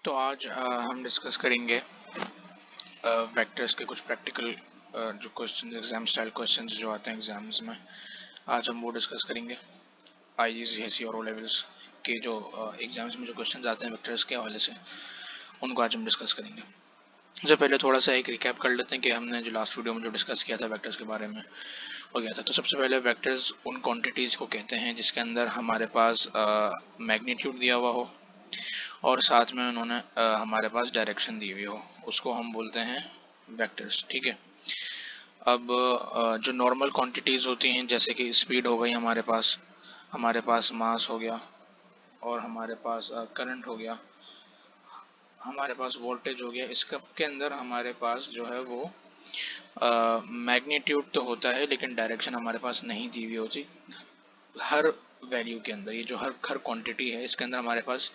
तो आज हम डिस्कस करेंगे वेक्टर्स के कुछ प्रैक्टिकल जो क्वेश्चन एग्जाम स्टाइल क्वेश्चंस जो आते हैं एग्जाम्स में, आज हम वो डिस्कस करेंगे। IGCSE और O लेवल्स के जो एग्जाम्स में जो क्वेश्चंस आते हैं वेक्टर्स के हवाले से, उनको आज हम डिस्कस करेंगे। सबसे पहले थोड़ा सा एक रिकैप कर लेते हैं कि हमने जो लास्ट वीडियो में जो डिस्कस किया था वेक्टर्स के बारे में हो गया था। तो सबसे पहले वेक्टर्स उन क्वांटिटीज़ को कहते हैं जिसके अंदर हमारे पास मैग्नीट्यूड दिया हुआ हो और साथ में उन्होंने हमारे पास डायरेक्शन दी हुई हो, उसको हम बोलते हैं वेक्टर्स। ठीक है। अब जो नॉर्मल क्वांटिटीज़ होती हैं जैसे कि स्पीड हो गई, हमारे पास मास हो गया, और हमारे पास करंट हो गया, हमारे पास वोल्टेज हो गया, इसके के अंदर हमारे पास जो है वो मैग्नीट्यूड तो होता है लेकिन डायरेक्शन हमारे पास नहीं दी हुई होती। हर वैल्यू के अंदर, ये जो हर हर क्वांटिटी है इसके अंदर हमारे पास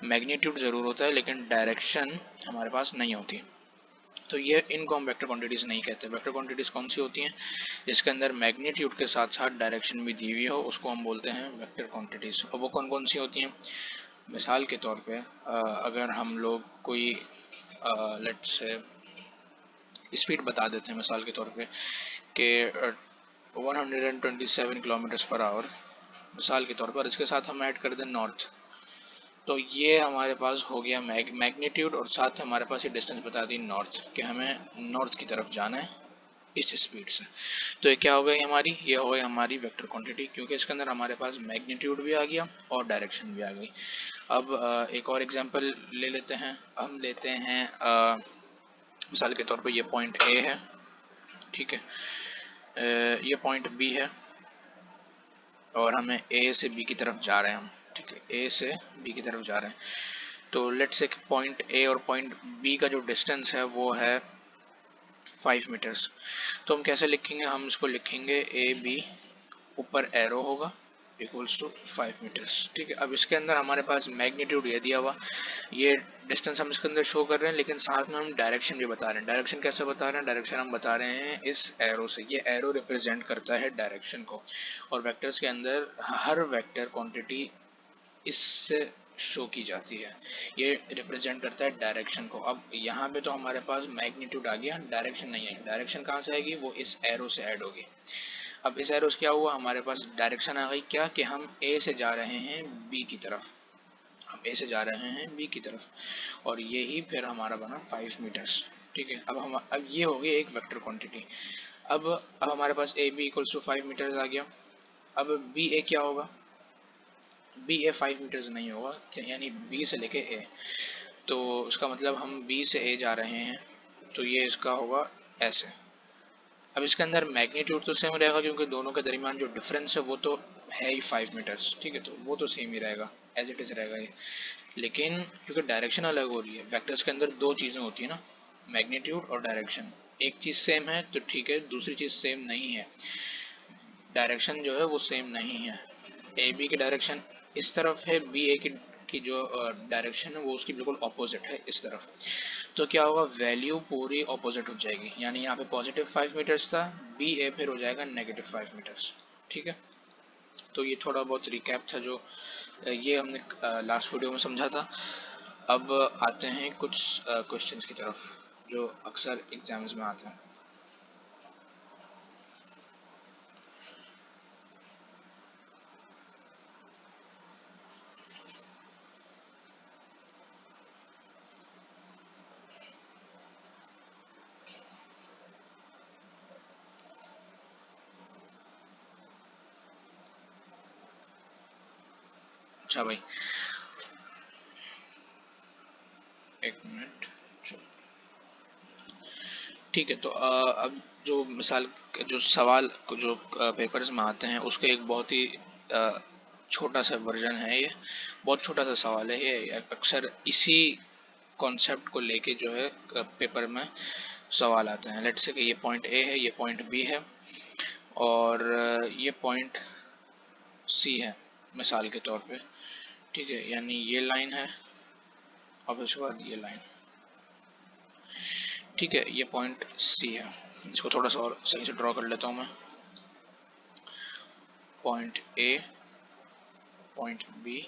मैग्नीट्यूड ज़रूर होता है लेकिन डायरेक्शन हमारे पास नहीं होती। तो ये इनको हम वेक्टर क्वांटिटीज़ नहीं कहते। वेक्टर क्वांटिटीज़ कौन सी होती हैं? जिसके अंदर मैग्नीट्यूड के साथ साथ डायरेक्शन भी दी हुई हो, उसको हम बोलते हैं वेक्टर क्वांटिटीज़। और वो कौन कौन सी होती हैं? मिसाल के तौर पे अगर हम लोग कोई लेट्स से स्पीड बता देते हैं मिसाल के तौर पे कि 127 किलोमीटर पर आवर मिसाल के तौर पर, इसके साथ हम ऐड कर दें नॉर्थ, तो ये हमारे पास हो गया मैग्नीट्यूड और साथ हमारे पास ये डिस्टेंस बता दी नॉर्थ, कि हमें नॉर्थ की तरफ जाना है इस स्पीड से। तो ये क्या हो गई हमारी? ये हो गई हमारी वेक्टर क्वांटिटी, क्योंकि इसके अंदर हमारे पास मैग्नीट्यूड भी आ गया और डायरेक्शन भी आ गई। अब एक और एग्जांपल ले लेते हैं। हम लेते हैं मिसाल के तौर पर ये पॉइंट ए है, ठीक है, ये पॉइंट बी है और हमें ए से बी की तरफ जा रहे हैं हम, ठीक है, ए से बी की तरफ जा रहे हैं। तो लेट्स से पॉइंट ए और पॉइंट बी का जो डिस्टेंस है वो है 5 मीटर्स। तो हम कैसे लिखेंगे? हम इसको लिखेंगे ए बी, ऊपर एरो होगा, इक्वल्स टू 5 मीटर्स। ठीक है। अब इसके अंदर हमारे पास मैग्नीट्यूड ये दिया हुआ, ये डिस्टेंस हम इसके अंदर शो कर रहे हैं, लेकिन साथ में हम डायरेक्शन भी बता रहे हैं। डायरेक्शन कैसे बता रहे हैं? डायरेक्शन हम बता रहे हैं इस एरो से। ये एरो रिप्रेजेंट करता है डायरेक्शन को, और वेक्टर्स के अंदर हर वेक्टर क्वांटिटी इससे शो की जाती है। ये रिप्रेजेंट करता है डायरेक्शन को। अब यहाँ पे तो हमारे पास मैग्नीट्यूड आ गया, डायरेक्शन नहीं है। डायरेक्शन कहाँ से आएगी? वो इस एरो से ऐड होगी। अब इस एरो से क्या हुआ? हमारे पास डायरेक्शन आ गई, क्या कि हम ए से जा रहे हैं बी की तरफ, हम ए से जा रहे हैं बी की तरफ, और यही फिर हमारा बना 5 मीटर्स। ठीक है। अब ये हो गई एक वेक्टर क्वांटिटी। अब हमारे पास A B equals to 5 metres आ गया। अब बी ए क्या होगा? बी ए 5 मीटर्स नहीं होगा, यानी बी से लेके ए, तो उसका मतलब हम बी से ए जा रहे हैं, तो ये इसका होगा ऐसे। अब इसके अंदर मैग्नीट्यूड तो सेम रहेगा क्योंकि दोनों के दरमियान जो डिफरेंस है वो तो है ही 5 मीटर्स। ठीक है, तो वो तो सेम ही रहेगा, एज इट इज रहेगा ये। लेकिन क्योंकि डायरेक्शन अलग हो रही है, वेक्टर्स के अंदर दो चीज़ें होती है ना, मैग्नीट्यूड और डायरेक्शन। एक चीज़ सेम है तो ठीक है, दूसरी चीज़ सेम नहीं है, डायरेक्शन जो है वो सेम नहीं है। ए बी की डायरेक्शन इस तरफ है, बी ए की जो डायरेक्शन है वो उसकी बिल्कुल ऑपोजिट है इस तरफ। तो क्या होगा? वैल्यू पूरी ऑपोजिट हो जाएगी, यानी यहाँ पे पॉजिटिव 5 मीटर्स था, बी ए फिर हो जाएगा नेगेटिव 5 मीटर्स। ठीक है। तो ये थोड़ा बहुत रिकैप था जो ये हमने लास्ट वीडियो में समझा था। अब आते हैं कुछ क्वेश्चंस की तरफ जो अक्सर एग्जाम्स में आते हैं। अच्छा भाई, एक मिनट। ठीक है। तो अब जो मिसाल जो सवाल जो पेपर्स में आते हैं उसके एक बहुत ही छोटा सा वर्जन है ये, बहुत छोटा सा सवाल है ये। अक्सर इसी कॉन्सेप्ट को लेके जो है पेपर में सवाल आते हैं। लेट्स से कि ये पॉइंट ए है, ये पॉइंट बी है, और ये पॉइंट सी है मिसाल के तौर पे। ठीक है, यानी ये लाइन है और उसके बाद ये लाइन। ठीक है, ये पॉइंट सी है। इसको थोड़ा सा और सही से ड्रॉ कर लेता हूँ मैं। Point A, point B,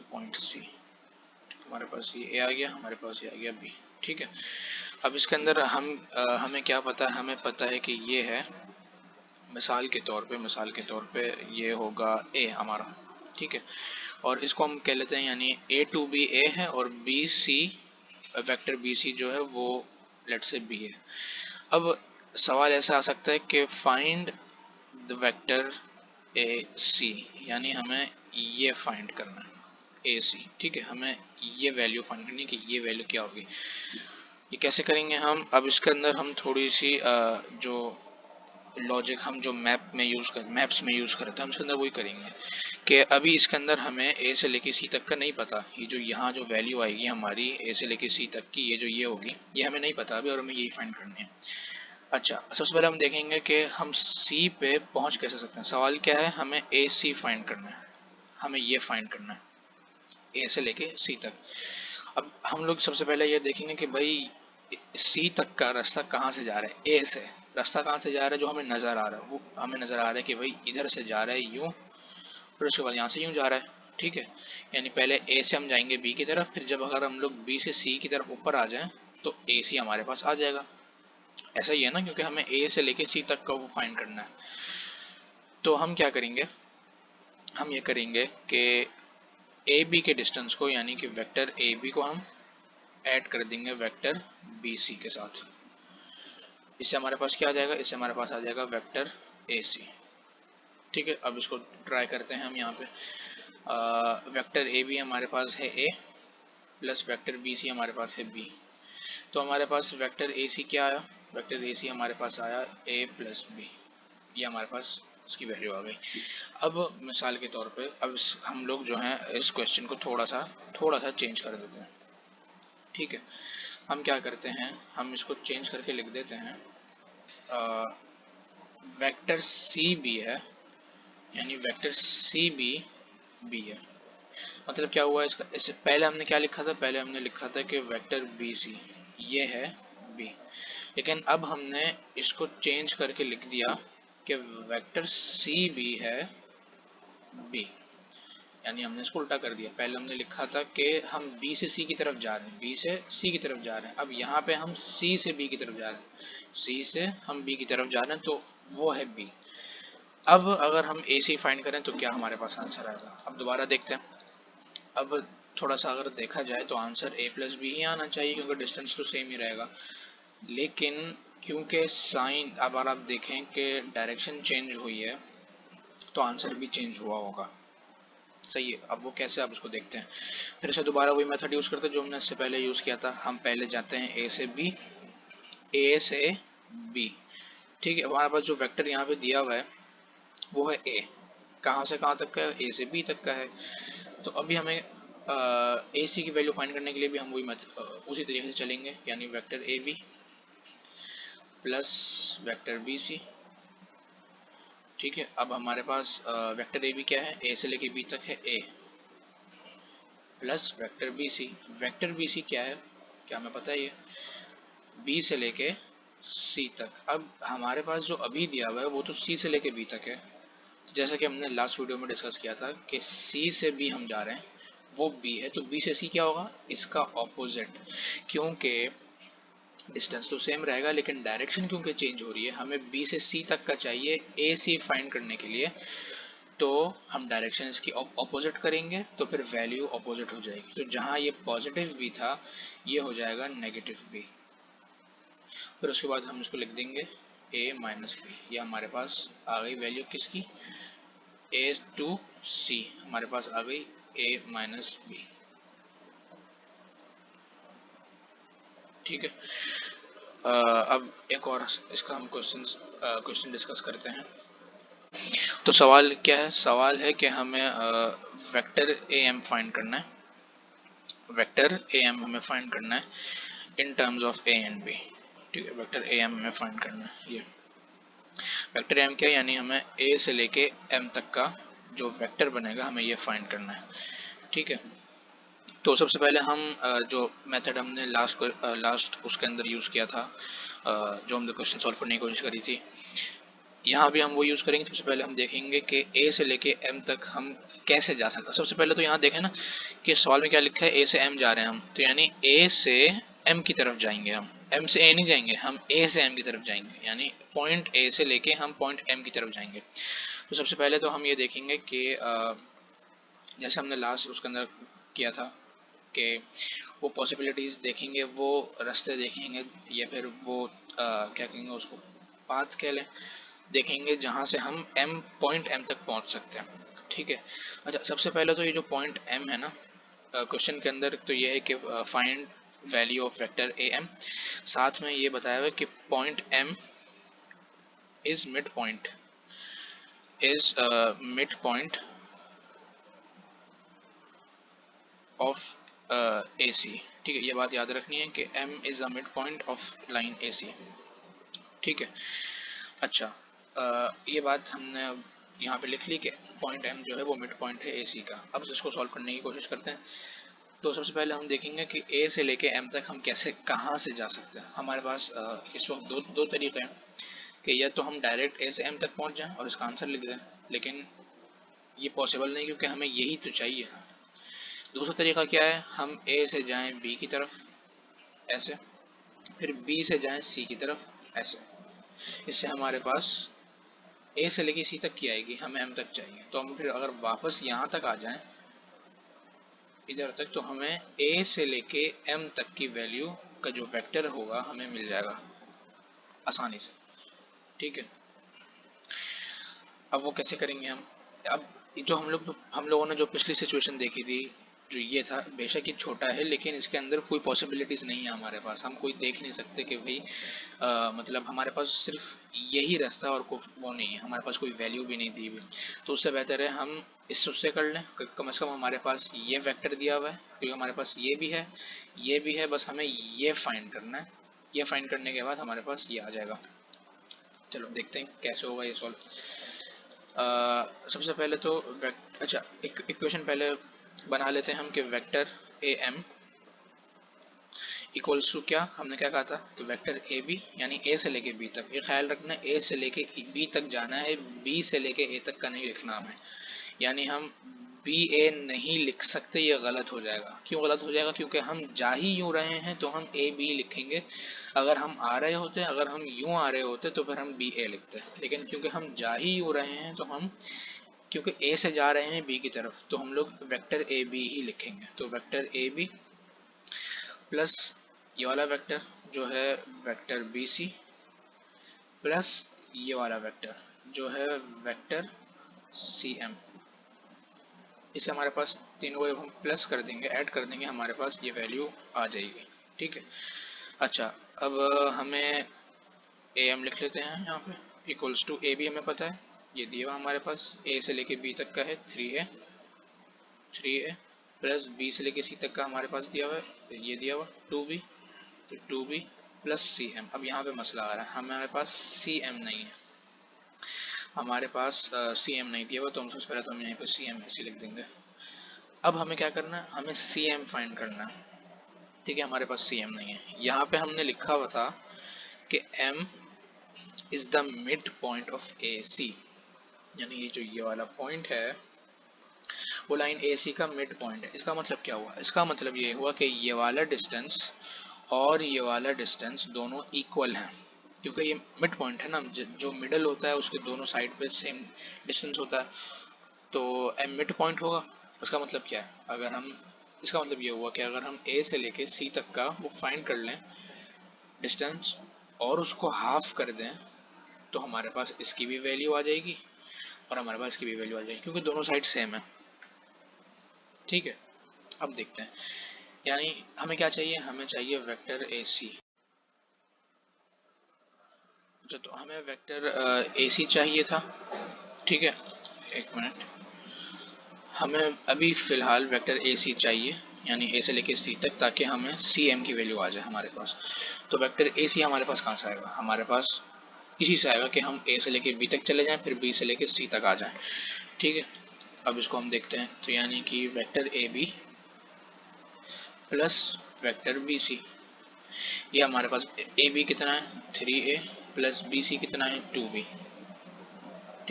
point C. हमारे पास ये ए आ गया, हमारे पास ये आ गया बी। ठीक है, अब इसके अंदर हमें क्या पता है, हमें पता है कि ये है, मिसाल के तौर पे ये होगा ए हमारा। ठीक है, और इसको हम कह लेते हैं, यानी ए टू बी ए है और B C, vector B C जो है वो लेट से बी है। अब सवाल ऐसा आ सकता है कि find the vector A C, यानी हमें ये फाइंड करना है ए सी। ठीक है, हमें ये वैल्यू फाइंड करनी है कि ये वैल्यू क्या होगी। ये कैसे करेंगे हम, अब इसके अंदर हम थोड़ी सी जो लॉजिक हम जो मैप्स में यूज करते हैं, हम इसके अंदर वही करेंगे कि अभी इसके अंदर हमें ए से लेके सी तक का नहीं पता। ये जो यहाँ जो वैल्यू आएगी हमारी ए से लेके सी तक की, ये जो ये होगी, ये हमें नहीं पता अभी, और हमें यही फाइंड करनी है। अच्छा, सबसे पहले हम देखेंगे कि हम सी पे पहुंच कैसे सकते हैं। सवाल क्या है, हमें ए सी फाइंड करना है, हमें ये फाइंड करना है ए से लेके सी तक। अब हम लोग सबसे पहले ये देखेंगे कि भाई सी तक का रास्ता कहाँ से जा रहा है, ए से रास्ता कहाँ से जा रहा है, जो हमें नजर आ रहा है, वो हमें नजर आ रहा है कि भाई इधर से जा रहा है यूं, फिर उसके बाद यहाँ से यूं जा रहा है। ठीक है, यानी पहले ए से हम जाएंगे बी की तरफ, फिर जब अगर हम लोग बी से सी की तरफ ऊपर आ जाएं तो ए सी हमारे पास आ जाएगा। ऐसा ही है ना, क्योंकि हमें ए से लेके सी तक का वो फाइंड करना है। तो हम क्या करेंगे, हम ये करेंगे कि ए बी के डिस्टेंस को, यानी कि वेक्टर ए बी को हम ऐड कर देंगे वेक्टर बी सी के साथ। इससे हमारे पास क्या आ जाएगा, इससे हमारे पास आ जाएगा वेक्टर ए सी। ठीक है, अब इसको ट्राई करते हैं हम यहाँ पे। वेक्टर ए बी हमारे पास है ए, प्लस वेक्टर बी सी हमारे पास है बी। तो हमारे पास वेक्टर ए सी क्या आया, वेक्टर ए सी हमारे पास आया ए प्लस बी, ये हमारे पास इसकी वैल्यू आ गई। अब मिसाल के तौर पे अब हम लोग जो है इस क्वेश्चन को थोड़ा सा चेंज कर देते हैं। ठीक है, हम क्या करते हैं, हम इसको चेंज करके लिख देते हैं वेक्टर सी बी है, यानी वेक्टर सी बी बी है। मतलब क्या हुआ इसका, इससे पहले हमने क्या लिखा था, पहले हमने लिखा था कि वेक्टर बी सी ये है बी, लेकिन अब हमने इसको चेंज करके लिख दिया कि वेक्टर सी बी है बी, यानी हमने इसको उल्टा कर दिया। पहले हमने लिखा था कि हम बी से सी की तरफ जा रहे हैं, बी से सी की तरफ जा रहे हैं, अब यहाँ पे हम सी से बी की तरफ जा रहे हैं, सी से हम बी की तरफ जा रहे हैं, तो वो है बी। अब अगर हम ए सी फाइंड करें तो क्या हमारे पास आंसर आएगा, अब दोबारा देखते हैं। अब थोड़ा सा अगर देखा जाए तो आंसर ए प्लस बी ही आना चाहिए, क्योंकि डिस्टेंस तो सेम ही रहेगा। लेकिन क्योंकि साइन, अब अगर आप देखें कि डायरेक्शन चेंज हुई है तो आंसर भी चेंज हुआ होगा। सही है, अब वो कैसे, आप उसको देखते हैं। फिर से दोबारा वही मेथड यूज करते हैं जो हमने इससे पहले यूज किया था। हम पहले जाते हैं ए से बी, ए से बी। ठीक है, हमारे पास जो वेक्टर यहाँ पे दिया हुआ है वो है ए, कहाँ से कहाँ तक का है, ए से बी तक का है। तो अभी हमें ए सी की वैल्यू फाइंड करने के लिए भी हम वही उसी तरीके से चलेंगे, यानी vector A B plus vector B C. ठीक है, अब हमारे पास वेक्टर ए बी क्या है, ए से लेके बी तक है A, plus vector B C. Vector B C क्या है, क्या हमें पता है, ये बी से लेके सी तक। अब हमारे पास जो अभी दिया हुआ है वो तो सी से लेके बी तक है, जैसा कि हमने लास्ट वीडियो में डिस्कस किया था कि सी से बी हम जा रहे हैं, वो बी है, तो बी से सी क्या होगा, इसका ऑपोजिट। क्योंकि डिस्टेंस तो सेम रहेगा लेकिन डायरेक्शन क्योंकि चेंज हो रही है, हमें बी से सी तक का चाहिए ए सी फाइंड करने के लिए, तो हम डायरेक्शन इसकी ऑपोजिट करेंगे तो फिर वैल्यू ऑपोजिट हो जाएगी। तो जहां ये पॉजिटिव बी था ये हो जाएगा नेगेटिव बी। फिर उसके बाद हम इसको लिख देंगे a माइनस बी, ये हमारे पास आ गई वैल्यू किसकी, a टू c, हमारे पास आ गई a माइनस बी। ठीक है, अब एक और इसका हम क्वेश्चन डिस्कस करते हैं। तो सवाल क्या है, सवाल है कि हमें वेक्टर ए एम फाइंड करना है, वेक्टर ए एम हमें फाइंड करना है in terms of A and B. ठीक है, वेक्टर ए एम हमें फाइंड करना है। ये वेक्टर एम क्या है, यानी हमें ए से लेके एम तक का जो वेक्टर बनेगा हमें ये फाइंड करना है। ठीक है, तो सबसे पहले हम जो मेथड हमने लास्ट उसके अंदर यूज़ किया था, जो हमने क्वेश्चन सॉल्व करने की कोशिश करी थी, यहाँ भी हम वो यूज़ करेंगे। सबसे पहले हम देखेंगे कि ए से लेके एम तक हम कैसे जा सकते हैं। सबसे पहले तो यहाँ देखें ना कि सवाल में क्या लिखा है, ए से एम जा रहे हैं हम, तो यानी ए से एम की तरफ जाएंगे हम, एम से ए नहीं जाएंगे, हम ए से एम की तरफ जाएंगे, यानी पॉइंट ए से लेके हम पॉइंट एम की तरफ जाएंगे। तो सबसे पहले तो हम ये देखेंगे कि जैसे हमने लास्ट उसके अंदर किया था कि वो पॉसिबिलिटीज़ देखेंगे, वो रास्ते देखेंगे, या फिर वो क्या कहेंगे उसको, पाथ कह लें, देखेंगे जहाँ से हम एम पॉइंट एम तक पहुँच सकते हैं। ठीक है। अच्छा, सबसे पहले तो ये जो पॉइंट एम है ना क्वेश्चन के अंदर, तो ये है कि find value of vector A M, साथ में ये बताया हुआ है कि point M is mid point, is mid point of A C. ठीक है, ये बात याद रखनी है कि m is a mid point of line A C. ठीक है। अच्छा, ये बात हमने अब यहाँ पे लिख ली कि पॉइंट m जो है वो मिड पॉइंट है ए सी का। अब इसको सॉल्व करने की कोशिश करते हैं। तो सबसे पहले हम देखेंगे कि a से लेके m तक हम कैसे, कहाँ से जा सकते हैं। हमारे पास इस वक्त दो तरीके हैं कि या तो हम डायरेक्ट a से m तक पहुँच जाएं और इसका आंसर लिख दें, लेकिन ये पॉसिबल नहीं क्योंकि हमें यही तो चाहिए। दूसरा तरीका क्या है, हम A से जाएं B की तरफ ऐसे, फिर B से जाएं C की तरफ ऐसे। इससे हमारे पास A से लेके C तक की आएगी, हमें M तक चाहिए। तो हम फिर अगर वापस यहाँ तक आ जाएं इधर तक, तो हमें A से लेके M तक की वैल्यू का जो वेक्टर होगा हमें मिल जाएगा आसानी से। ठीक है। अब वो कैसे करेंगे हम, अब जो हम लोगों ने जो पिछली सिचुएशन देखी थी, जो ये था, बेशक ये छोटा है लेकिन इसके अंदर कोई पॉसिबिलिटीज़ नहीं है हमारे पास। हम कोई देख नहीं सकते कि भाई मतलब हमारे पास सिर्फ यही रास्ता और वो नहीं है, हमारे पास कोई वैल्यू भी नहीं दी हुई। तो उससे बेहतर है हम इस उससे कर लें, कम से कम हमारे पास ये वेक्टर दिया हुआ है, क्योंकि हमारे पास ये भी है, ये भी है, बस हमें ये फाइंड करना है। ये फाइंड करने के बाद हमारे पास ये आ जाएगा। चलो देखते हैं कैसे होगा ये सॉल्व। सबसे पहले तो अच्छा, एक इक्वेशन पहले बना लेते हैं हम कि vector A M equals to क्या, हमने क्या कहा था कि वेक्टर ए बी, यानी ए से लेके बी तक। ये ख्याल रखना, ए से लेके बी तक जाना है, बी से लेके ए तक का नहीं लिखना हमें। यानी हम बी ए नहीं लिख सकते, ये गलत हो जाएगा। क्यों गलत हो जाएगा, क्योंकि हम जा ही यूँ रहे हैं तो हम ए बी लिखेंगे। अगर हम आ रहे होते, अगर हम यूँ आ रहे होते तो फिर हम बी ए लिखते, लेकिन क्योंकि हम जा ही यूँ रहे हैं तो हम, क्योंकि ए से जा रहे हैं बी की तरफ, तो हम लोग वेक्टर ए बी ही लिखेंगे। तो वेक्टर ए बी प्लस ये वाला वेक्टर जो है वेक्टर बी सी, प्लस ये वाला वेक्टर जो है वेक्टर सी एम। इसे हमारे पास तीनों को जब हम प्लस कर देंगे, ऐड कर देंगे, हमारे पास ये वैल्यू आ जाएगी। ठीक है। अच्छा, अब हमें ए एम लिख लेते हैं यहाँ पे, इक्वल्स टू ए बी हमें पता है, ये दिया हुआ हमारे पास, ए से लेके बी तक का है 3a प्लस बी से लेके सी तक का हमारे पास दिया हुआ है, तो ये दिया हुआ 2b, तो 2b प्लस सी एम। अब यहाँ पे मसला आ रहा है, हमारे पास सी एम नहीं है, हमारे पास सी एम नहीं दिया हुआ, तो हम सबसे पहले तो हम यहाँ पे सी एम ऐसे लिख देंगे। अब हमें क्या करना है, हमें सी एम फाइंड करना है। ठीक है, हमारे पास सी एम नहीं है। यहाँ पे हमने लिखा हुआ था कि m is the mid point of A C, यानी ये जो ये वाला पॉइंट है वो लाइन ए सी का मिड पॉइंट है। इसका मतलब क्या हुआ, इसका मतलब ये हुआ कि ये वाला डिस्टेंस और ये वाला डिस्टेंस दोनों इक्वल हैं, क्योंकि ये मिड पॉइंट है ना, जो मिडल होता है उसके दोनों साइड पे सेम डिस्टेंस होता है, तो एम मिड पॉइंट होगा। इसका मतलब क्या है, अगर हम, इसका मतलब ये हुआ कि अगर हम ए से लेके सी तक का वो फाइंड कर लें डिस्टेंस और उसको हाफ कर दें, तो हमारे पास इसकी भी वैल्यू आ जाएगी और हमारे पास इसकी भी वैल्यू आ जाएगी, क्योंकि दोनों साइड सेम है। ठीक है। अब देखते हैं, यानी हमें क्या चाहिए, हमें चाहिए वेक्टर ए सी। तो हमें वेक्टर ए सी चाहिए था। ठीक है, एक मिनट, हमें अभी फ़िलहाल वेक्टर ए सी चाहिए, यानी ए से लेके सी तक, ताकि हमें सी एम की वैल्यू आ जाए हमारे पास। तो वेक्टर ए सी हमारे पास कहाँ से आएगा, हमारे पास इसी से आएगा कि हम ए से लेके बी तक चले जाएं, फिर बी से लेके सी तक आ जाएं। ठीक है। अब इसको हम देखते हैं, तो यानी कि vector A B plus vector B C, ये हमारे पास ए बी कितना है 3a प्लस बी सी कितना है 2b।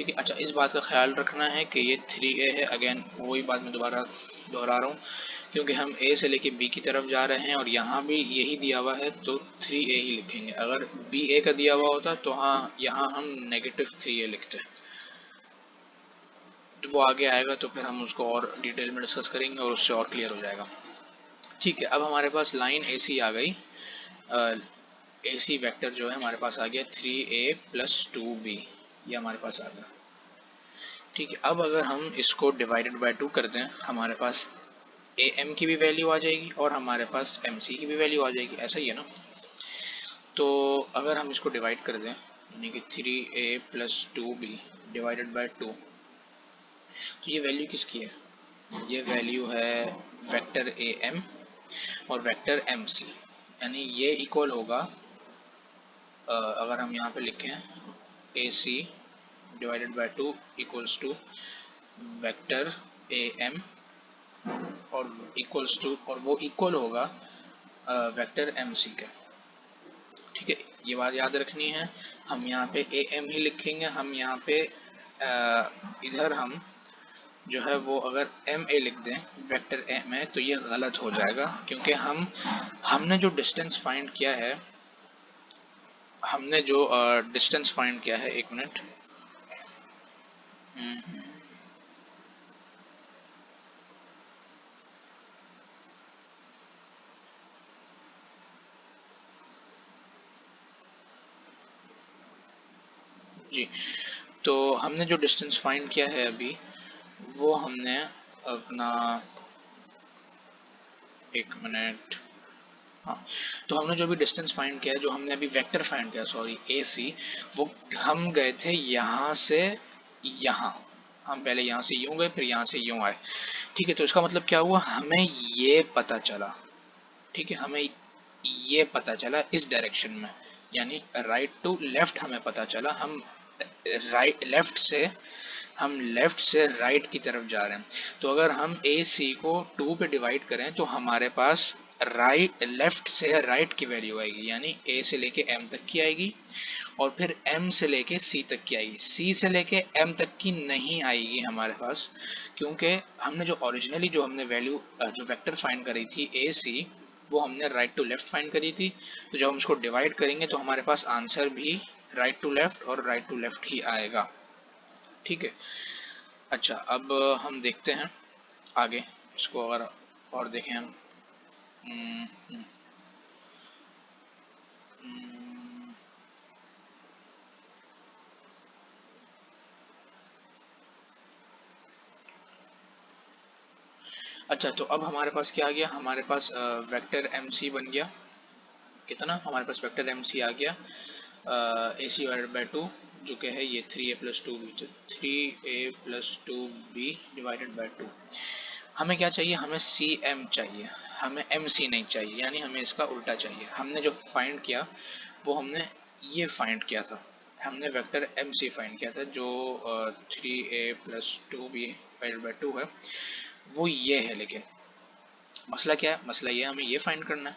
ठीक है। अच्छा, इस बात का ख्याल रखना है कि ये 3a है, अगेन वही बात मैं दोबारा दोहरा रहा हूँ, क्योंकि हम a से लेके b की तरफ जा रहे हैं और यहाँ भी यही दिया हुआ है तो 3a ही लिखेंगे। अगर b a का दिया हुआ होता तो हाँ यहाँ हम -3a लिखते हैं। तो वो आगे आएगा तो फिर हम उसको और डिटेल में डिस्कस करेंगे और उससे और क्लियर हो जाएगा। ठीक है, अब हमारे पास लाइन AC आ गई। AC वेक्टर जो है हमारे पास आ गया 3a + 2b, ये हमारे पास आ गया। ठीक है, अब अगर हम इसको डिवाइडेड बाय 2 कर दें, हमारे पास am की भी वैल्यू आ जाएगी और हमारे पास mc की भी वैल्यू आ जाएगी, ऐसा ही है ना। तो अगर हम इसको डिवाइड कर दें, यानी कि 3a + 2b डिवाइडेड बाय 2, तो ये वैल्यू किसकी है? ये वैल्यू है वेक्टर am और वेक्टर mc, यानी ये इक्वल होगा, अगर हम यहाँ पे लिखें AC divided by 2 equals to vector AM और इक्वल्स टू, और वो इक्वल होगा वेक्टर MC के। ठीक है, ये बात याद रखनी है। हम यहाँ पे AM ही लिखेंगे, हम यहाँ पे इधर हम जो है वो अगर MA लिख दें वेक्टर MA तो ये गलत हो जाएगा, क्योंकि हमने जो डिस्टेंस फाइंड किया है, एक मिनट। जी, तो हमने जो डिस्टेंस फाइंड किया है अभी, वो हमने अपना, एक मिनट, हाँ, तो हमने जो भी डिस्टेंस फाइंड किया है, जो हमने अभी वेक्टर फाइंड किया, सॉरी AC, वो हम गए थे यहाँ से यहाँ, हम पहले यहाँ से यूं गए फिर यहाँ से यूं आए। ठीक है, तो इसका मतलब क्या हुआ, हमें ये पता चला, ठीक है, हमें ये पता चला इस डायरेक्शन में, यानी राइट टू लेफ्ट हमें पता चला। हम लेफ्ट से राइट की तरफ जा रहे हैं। तो अगर हम AC को 2 पे डिवाइड करें तो हमारे पास लेफ्ट से राइट की वैल्यू आएगी, यानी A से लेके M तक की आएगी और फिर M से लेके C तक की आएगी। C से लेके M तक की नहीं आएगी हमारे पास, क्योंकि हमने जो ओरिजिनली जो हमने वैल्यू जो वेक्टर फाइंड करी थी AC, वो हमने राइट टू लेफ्ट फाइंड करी थी। तो जब हम इसको डिवाइड करेंगे तो हमारे पास आंसर भी राइट टू लेफ्ट और राइट टू लेफ्ट ही आएगा। ठीक है। अच्छा, अब हम देखते हैं आगे इसको, अगर और देखें हम, हम्म, हम्म, हम्म, अच्छा, तो अब हमारे पास क्या आ गया, हमारे पास वेक्टर MC बन गया। कितना हमारे पास वेक्टर MC आ गया, AC डिवाइडेड बाई 2, जो कि है ये 3a + 2b, तो 3a + 2b डिवाइडेड बाई 2। हमें क्या चाहिए, हमें CM चाहिए, हमें MC नहीं चाहिए, यानी हमें इसका उल्टा चाहिए। हमने जो फाइंड किया वो हमने ये फाइंड किया था, हमने वेक्टर MC फाइंड किया था, जो 3a + 2b डिवाइडेड बाई 2 है, वो ये है। लेकिन मसला क्या है, मसला ये हमें ये फाइंड करना है।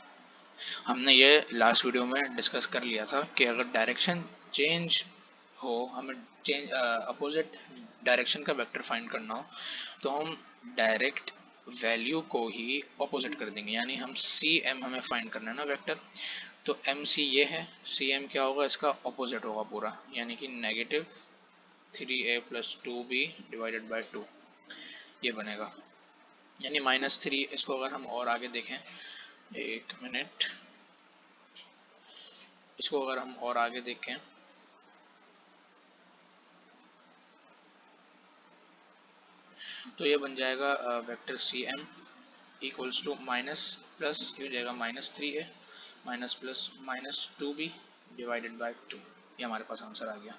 हमने ये लास्ट वीडियो में डिस्कस कर लिया था कि अगर डायरेक्शन चेंज हो, हमें चेंज अपोजिट डायरेक्शन का वेक्टर फाइंड करना हो, तो हम डायरेक्ट वैल्यू को ही अपोजिट कर देंगे, यानी हम CM हमें फाइंड करना है ना वेक्टर, तो MC ये है, CM क्या होगा, इसका अपोजिट होगा पूरा, यानी कि -3a + 2b डिवाइडेड बाई 2, ये बनेगा, यानी -3। इसको अगर हम और आगे देखें, एक मिनट, इसको अगर हम और आगे देखें, तो ये बन जाएगा vector CM equals to minus plus, ये हो जाएगा -3a minus plus -2b divided by 2। ये हमारे पास आंसर आ गया।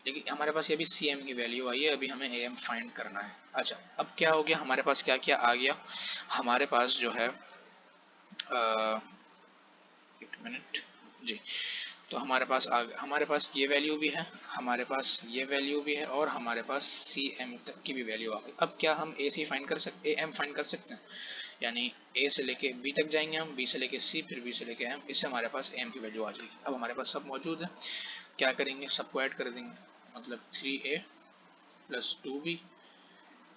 लेकिन हमारे पास ये भी CM की वैल्यू आई है, अभी हमें AM फाइंड करना है। अच्छा, अब क्या हो गया, हमारे पास क्या क्या आ गया, हमारे पास जो है एक मिनट जी, तो हमारे पास ये वैल्यू भी है, हमारे पास ये वैल्यू भी है और हमारे पास CM तक की भी वैल्यू आ गई। अब क्या हम AC फाइंड कर सकते, AM फाइंड कर सकते हैं, यानी A से लेके B तक जाएंगे हम, B से लेके C, फिर B से लेके M, इससे हमारे पास AM की वैल्यू आ जाएगी। अब हमारे पास सब मौजूद है, क्या करेंगे, सबको ऐड कर देंगे। मतलब 3a plus 2b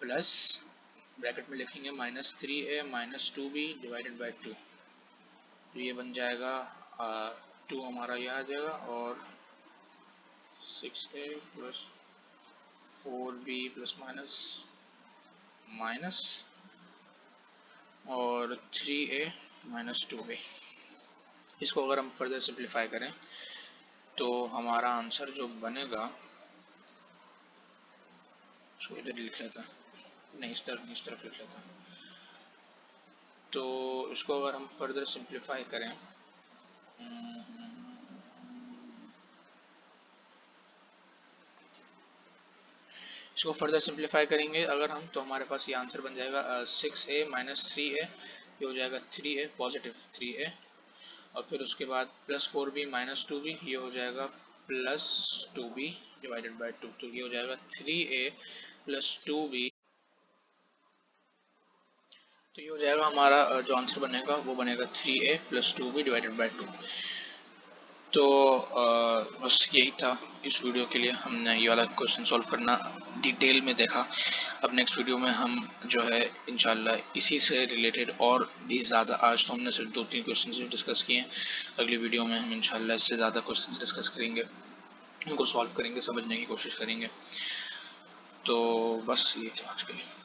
plus bracket में लिखेंगे -3a minus 2b divided by 2, तो ये बन जाएगा 2 हमारा ये आ जाएगा और 6a plus 4b plus minus minus और 3a माइनस 2b। इसको अगर हम फर्दर सिंप्लीफाई करें तो हमारा आंसर जो बनेगा, इसको इधर लिख लेता, नहीं इस तरफ लिख लेता, तो इसको अगर हम फर्दर सिंप्लीफाई करें इसको फर्दर सिंप्लीफाई करेंगे अगर हम, तो हमारे पास ये आंसर बन जाएगा 6a माइनस 3a, ये हो जाएगा 3a पॉजिटिव 3a, और फिर उसके बाद प्लस 4b माइनस 2b, ये हो जाएगा प्लस 2b डिवाइडेड बाई 2, तो ये हो जाएगा 3a प्लस 2b, तो ये हो जाएगा हमारा जो आंसर बनेगा वो बनेगा 3a plus 2b divided by 2। तो बस यही था इस वीडियो के लिए, हमने ये वाला क्वेश्चन सॉल्व करना डिटेल में देखा। अब नेक्स्ट वीडियो में हम जो है इंशाल्लाह इसी से रिलेटेड और भी ज़्यादा, आज तो हमने सिर्फ 2-3 क्वेश्चन डिस्कस किए हैं, अगली वीडियो में हम इंशाल्लाह इससे ज़्यादा क्वेश्चन डिस्कस करेंगे, उनको सॉल्व करेंगे, समझने की कोशिश करेंगे। तो बस ये था आज के लिए।